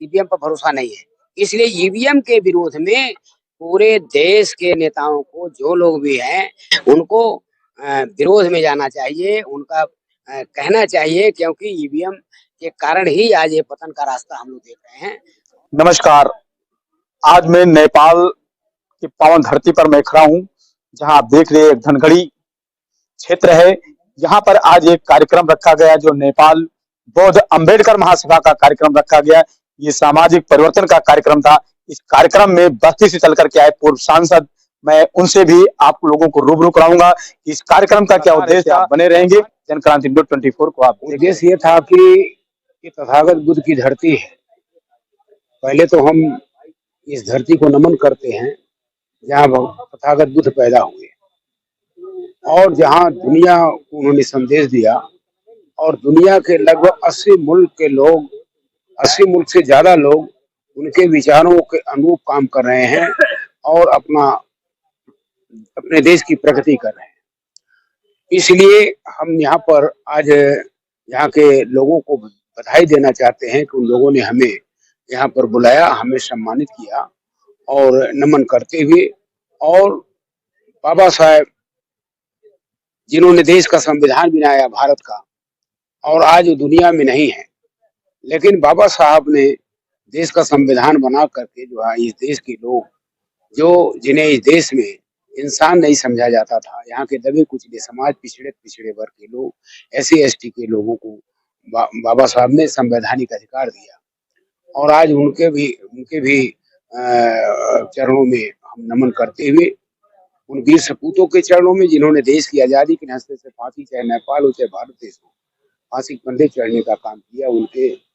EVM पर भरोसा नहीं है। इसलिए ईवीएम के विरोध में पूरे देश के नेताओं को, जो लोग भी हैं, उनको विरोध में जाना चाहिए, उनका कहना चाहिए, क्योंकि ईवीएम के कारण ही आज ये पतन का रास्ता हम लोग देख रहे हैं। नमस्कार, आज मैं नेपाल की पावन धरती पर मैं खड़ा हूँ, जहाँ आप देख रहे हैं एक धनगढ़ी क्षेत्र है। यहाँ पर आज एक कार्यक्रम रखा गया जो नेपाल बौद्ध अंबेडकर महासभा का कार्यक्रम रखा गया। ये सामाजिक परिवर्तन का कार्यक्रम था। इस कार्यक्रम में बस्ती से चल करके आए पूर्व सांसद, मैं उनसे भी आप लोगों को रूबरू कराऊंगा। इस कार्यक्रम का क्या उद्देश्य, आप बने रहेंगे जनक्रांति न्यूज़ 24 को। आप उद्देश्य ये था कि ये तथागत बुद्ध की धरती है। पहले तो हम इस धरती को नमन करते हैं जहाँ तथागत बुद्ध पैदा हुए और जहाँ दुनिया को उन्होंने संदेश दिया, और दुनिया के लगभग 80 मुल्क के लोग, 80 मुल्क से ज्यादा लोग उनके विचारों के अनुरूप काम कर रहे हैं और अपने देश की प्रगति कर रहे हैं। इसलिए हम यहाँ पर आज यहाँ के लोगों को बधाई देना चाहते हैं कि उन लोगों ने हमें यहाँ पर बुलाया, हमें सम्मानित किया और नमन करते हुए, और बाबा साहेब जिन्होंने देश का संविधान बनाया भारत का, और आज वो दुनिया में नहीं है, लेकिन बाबा साहब ने देश का संविधान बना करके जो है इस देश के लोग, जो जिन्हें इस देश में इंसान नहीं समझा जाता था, यहाँ के दबे कुचले समाज, पिछड़े वर्ग के लोग, SC ST के लोगों को बाबा साहब ने संवैधानिक अधिकार दिया। और आज उनके भी चरणों में हम नमन करते हुए, उन वीर सपूतों के चरणों में जिन्होंने देश की आजादी के रास्ते से फांसी, चाहे नेपाल हो चाहे भारत देश हो, फांसी के फंदे चढ़ने का काम किया, उनके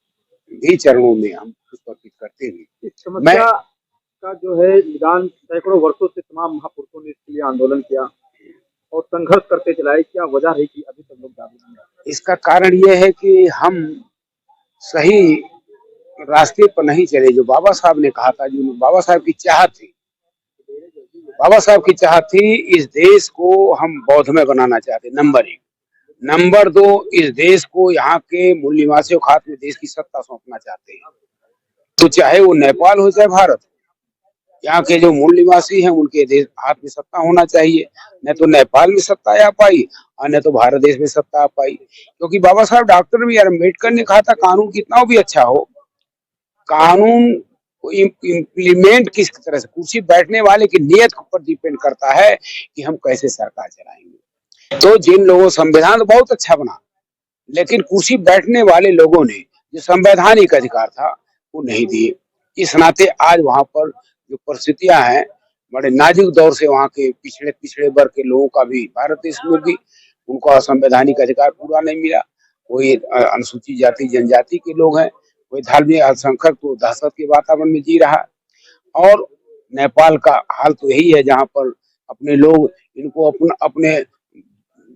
भी चरणों में हम पुष्प अर्पित करते हुए, इस समस्या का जो है निदान सैकड़ों वर्षों से तमाम महापुरुषों ने इसके लिए आंदोलन किया और संघर्ष करते चलाए, क्या वजह रही कि अभी तक लोग जागरूक नहीं हैं? इसका कारण यह है कि हम सही रास्ते पर नहीं चले। जो बाबा साहब ने कहा था, जो बाबा साहब की चाहत थी, बाबा साहब की चाहत थी, इस देश को हम बौद्धमय बनाना चाहते, नंबर 1। नंबर 2, इस देश को यहाँ के मूल निवासियों के हाथ में देश की सत्ता सौंपना चाहते हैं। तो चाहे वो नेपाल हो चाहे भारत, यहाँ के जो मूल निवासी हैं उनके हाथ में सत्ता होना चाहिए। न तो नेपाल में सत्ता आ पाई और न तो भारत देश में सत्ता आ पाई, क्योंकि बाबा साहब डॉक्टर बी आर अम्बेडकर ने कहा था, कानून कितना भी अच्छा हो, कानून को इम्प्लीमेंट किस तरह से, कुर्सी बैठने वाले की नियत पर डिपेंड करता है कि हम कैसे सरकार चलाएंगे। तो जिन लोगों, संविधान तो बहुत अच्छा बना, लेकिन कुर्सी बैठने वाले लोगों ने जो संवैधानिक अधिकार था वो नहीं दिए। इस नाते आज वहां पर जो परिस्थितियां हैं, बड़े नाजुक दौर से वहां के पिछड़े वर्ग के लोगों का भी, भारत देश में भी उनको संवैधानिक अधिकार पूरा नहीं मिला। कोई अनुसूचित जाति जनजाति के लोग हैं, कोई धार्मिक अल्पसंख्यक तो दहशत के वातावरण में जी रहा है। और नेपाल का हाल तो यही है, जहाँ पर अपने लोग, इनको अपने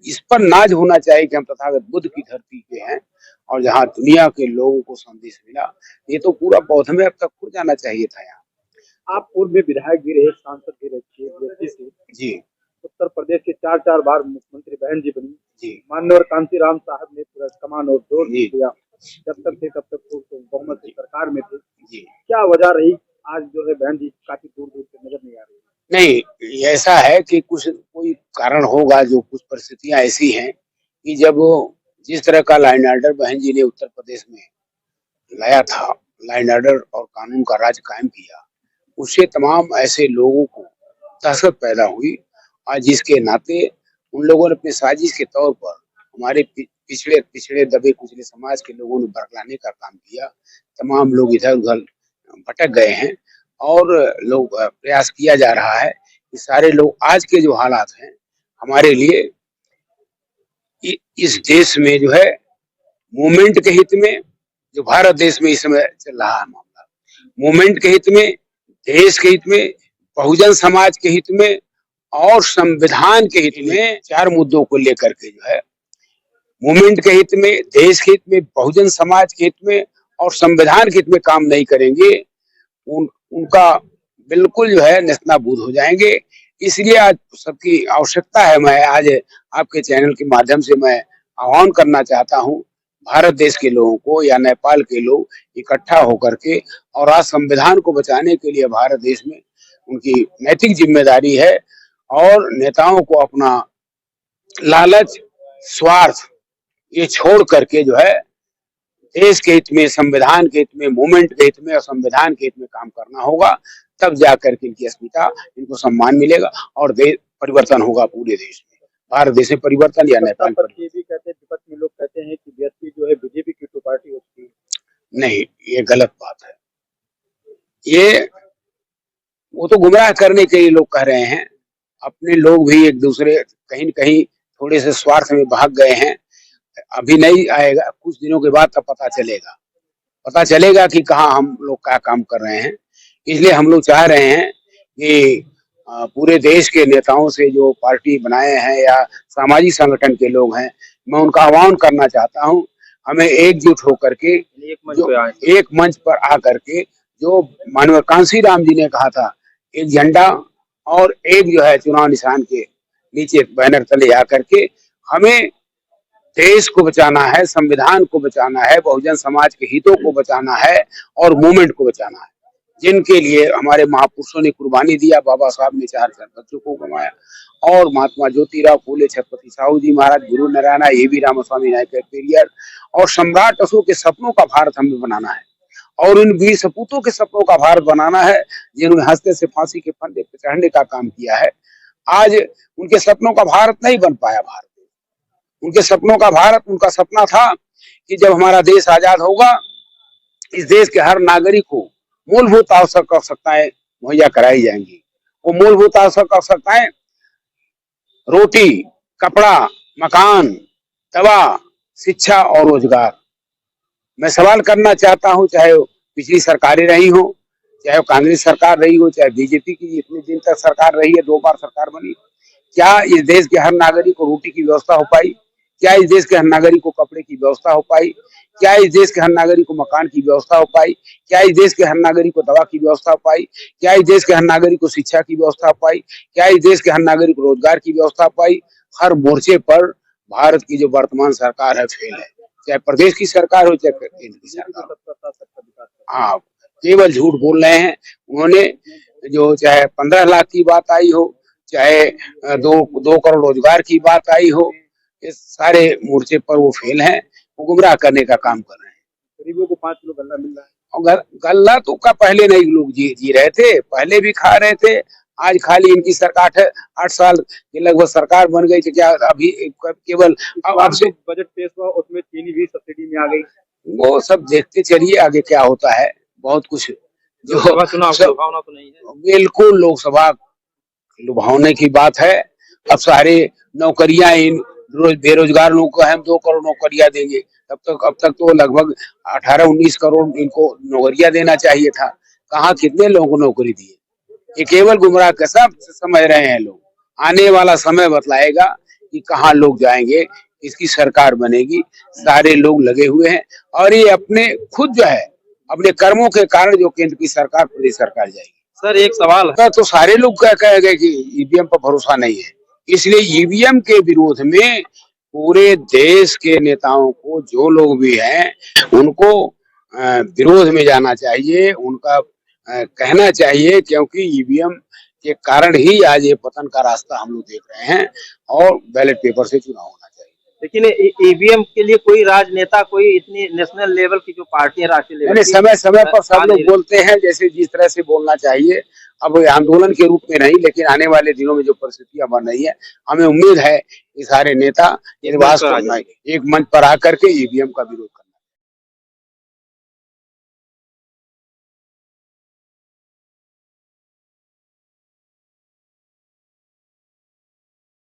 इस पर नाज होना चाहिए कि हम तथागत बुद्ध की धरती पे हैं और जहाँ दुनिया के लोगों को संदेश मिला। ये तो पूरा बौद्ध में अब तक हो जाना चाहिए था। यहाँ आप पूर्व में विधायक भी रहे, सांसद भी रहे जी। उत्तर प्रदेश के 4 बार मुख्यमंत्री बहन जी बनी जी। माननीय कांशीराम साहब ने पूरा कमान और जोर दिया, जब तक थे तब तक तो बहुमत की सरकार में थे जी। क्या वजह रही आज जो है बहन जी काफी दूर से नजर नहीं आ रही? नहीं, ऐसा है कि कोई कारण होगा, जो कुछ परिस्थितियां ऐसी हैं कि जब जिस तरह का लाइन ऑर्डर बहन जी ने उत्तर प्रदेश में लाया था, लाइन ऑर्डर और कानून का राज कायम किया, उससे तमाम ऐसे लोगों को दहशत पैदा हुई, और जिसके नाते उन लोगों ने अपने साजिश के तौर पर हमारे पिछड़े दबे कुचले समाज के लोगों ने बरगलाने का काम किया। तमाम लोग इधर उधर भटक गए हैं और लोग प्रयास किया जा रहा है कि सारे लोग, आज के जो हालात हैं हमारे लिए, इस देश में जो है मूवमेंट के हित में, जो भारत देश में इस समय चल रहा है मामला, मूवमेंट के हित में, देश के हित में, बहुजन समाज के हित में और संविधान के हित में, 4 मुद्दों को लेकर के जो है मूवमेंट के हित में, देश के हित में, बहुजन समाज के हित में और संविधान के हित में काम नहीं करेंगे, उनका बिल्कुल जो है नेस्तनाबूद हो जाएंगे। इसलिए आज सबकी आवश्यकता है, मैं आज आपके चैनल के माध्यम से मैं आह्वान करना चाहता हूं भारत देश के लोगों को या नेपाल के लोग इकट्ठा होकर के, और आज संविधान को बचाने के लिए भारत देश में उनकी नैतिक जिम्मेदारी है। और नेताओं को अपना लालच, स्वार्थ ये छोड़ करके जो है देश के हित में, संविधान के हित में, मूवमेंट के हित में और संविधान के हित में काम करना होगा। तब जाकर के इनकी अस्मिता, इनको सम्मान मिलेगा और देश परिवर्तन होगा पूरे देश में। भारत देश में परिवर्तन या नेपाल पर ये भी कहते हैं, विपक्ष में लोग कहते हैं कि बीएसपी जो है बीजेपी की तो पार्टी होती है। नहीं, ये गलत बात है। ये वो तो गुमराह करने के लिए लोग कह रहे हैं। अपने लोग भी एक दूसरे कहीं न कहीं थोड़े से स्वार्थ में भाग गए हैं। अभी नहीं आएगा, कुछ दिनों के बाद तब पता चलेगा कि कहाँ हम लोग क्या काम कर रहे हैं। इसलिए हम लोग चाह रहे हैं कि पूरे देश के नेताओं से जो पार्टी बनाए हैं या सामाजिक संगठन के लोग हैं, मैं उनका आह्वान करना चाहता हूं, हमें एकजुट होकर के एक मंच पर आकर के, जो माननीय कांशीराम जी ने कहा था, एक झंडा और एक जो है चुनाव निशान के नीचे बैनर तले आकर के हमें देश को बचाना है, संविधान को बचाना है, बहुजन समाज के हितों को बचाना है और मूवमेंट को बचाना है, जिनके लिए हमारे महापुरुषों ने कुर्बानी दिया। बाबा साहब ने 4 बच्चों को गंवाया, और महात्मा ज्योतिराव फूले, छत्रपति साहू जी महाराज, गुरु नारायण, ए.वी. रामास्वामी नायक पेरियर और सम्राट अशोक के सपनों का भारत हमें बनाना है। और उन वीर सपूतों के सपनों का भारत बनाना है जिन्होंने हंसते से फांसी के फंदे पर चढ़ने का काम किया है। आज उनके सपनों का भारत नहीं बन पाया। भारत उनके सपनों का भारत, उनका सपना था कि जब हमारा देश आजाद होगा, इस देश के हर नागरिक को मूलभूत आवश्यकताएं मुहैया कराई जाएंगी। वो मूलभूत आवश्यकताएं रोटी, कपड़ा, मकान, दवा, शिक्षा और रोजगार। मैं सवाल करना चाहता हूं, चाहे पिछली सरकारें रही हो, चाहे कांग्रेस सरकार रही हो, चाहे बीजेपी की इतने दिन तक सरकार रही है, 2 बार सरकार बनी, क्या इस देश के हर नागरिक को रोटी की व्यवस्था हो पाई? क्या इस देश के हर नागरिक को कपड़े की व्यवस्था हो पाई? क्या इस देश के हर नागरिक को मकान की व्यवस्था हो पाई? क्या इस देश के हर नागरिक को दवा की व्यवस्था हो पाई? क्या इस देश के हर नागरिक को शिक्षा की व्यवस्था हो पाई? क्या इस देश के हर नागरिक को रोजगार की व्यवस्था हो पाई? हर मोर्चे पर भारत की जो वर्तमान सरकार है फेल है, चाहे प्रदेश की सरकार हो चाहे केंद्र की सरकार हो। हाँ, केवल झूठ बोल रहे हैं। उन्होंने जो चाहे 15 लाख की बात आई हो, चाहे 2 करोड़ रोजगार की बात आई हो, इस सारे मोर्चे पर वो फेल हैं। वो गुमराह करने का काम कर रहे हैं। गरीबों को 5 किलो गल्ला मिल रहा है, और गल्ला तो का पहले नहीं लोग जी रहे थे, पहले भी खा रहे थे। आज खाली इनकी सरकार है, 8 साल के लगभग सरकार बन गई थी, क्या अभी केवल अब से बजट पेश हुआ, उसमें चीनी भी सब्सिडी में आ गई। वो सब देखते चलिए आगे क्या होता है। बहुत कुछ जो चुनाव का लुभावना तो नहीं है, बिल्कुल लोकसभा लुभावने की बात है। अब सारे नौकरियां इन बेरोजगार लोगों को हम 2 करोड़ नौकरियां देंगे, अब तक तो लगभग 18-19 करोड़ इनको नौकरियां देना चाहिए था। कहाँ कितने लोगों को नौकरी दी? ये केवल गुमराह का सब समझ रहे हैं लोग। आने वाला समय बतलाएगा कि कहाँ लोग जाएंगे, इसकी सरकार बनेगी। सारे लोग लगे हुए हैं और ये अपने खुद जो है अपने कर्मों के कारण जो केंद्र की सरकार, प्रदेश सरकार जाएगी। सर एक सवाल है, तो सारे लोग क्या कहेंगे कि ईवीएम पर भरोसा नहीं है। इसलिए ईवीएम के विरोध में पूरे देश के नेताओं को, जो लोग भी हैं, उनको विरोध में जाना चाहिए, उनका कहना चाहिए, क्योंकि ईवीएम के कारण ही आज ये पतन का रास्ता हम लोग देख रहे हैं और बैलेट पेपर से चुनाव होना चाहिए। लेकिन ईवीएम के लिए कोई राजनेता, कोई इतनी नेशनल लेवल की जो पार्टी है, राष्ट्रीय लेवल की, समय समय पर सब लोग बोलते हैं जैसे जिस तरह से बोलना चाहिए। अब आंदोलन के रूप में नहीं, लेकिन आने वाले दिनों में जो परिस्थितियां बन रही है, हमें उम्मीद है कि सारे नेता एक मंच पर आकर के ईवीएम का विरोध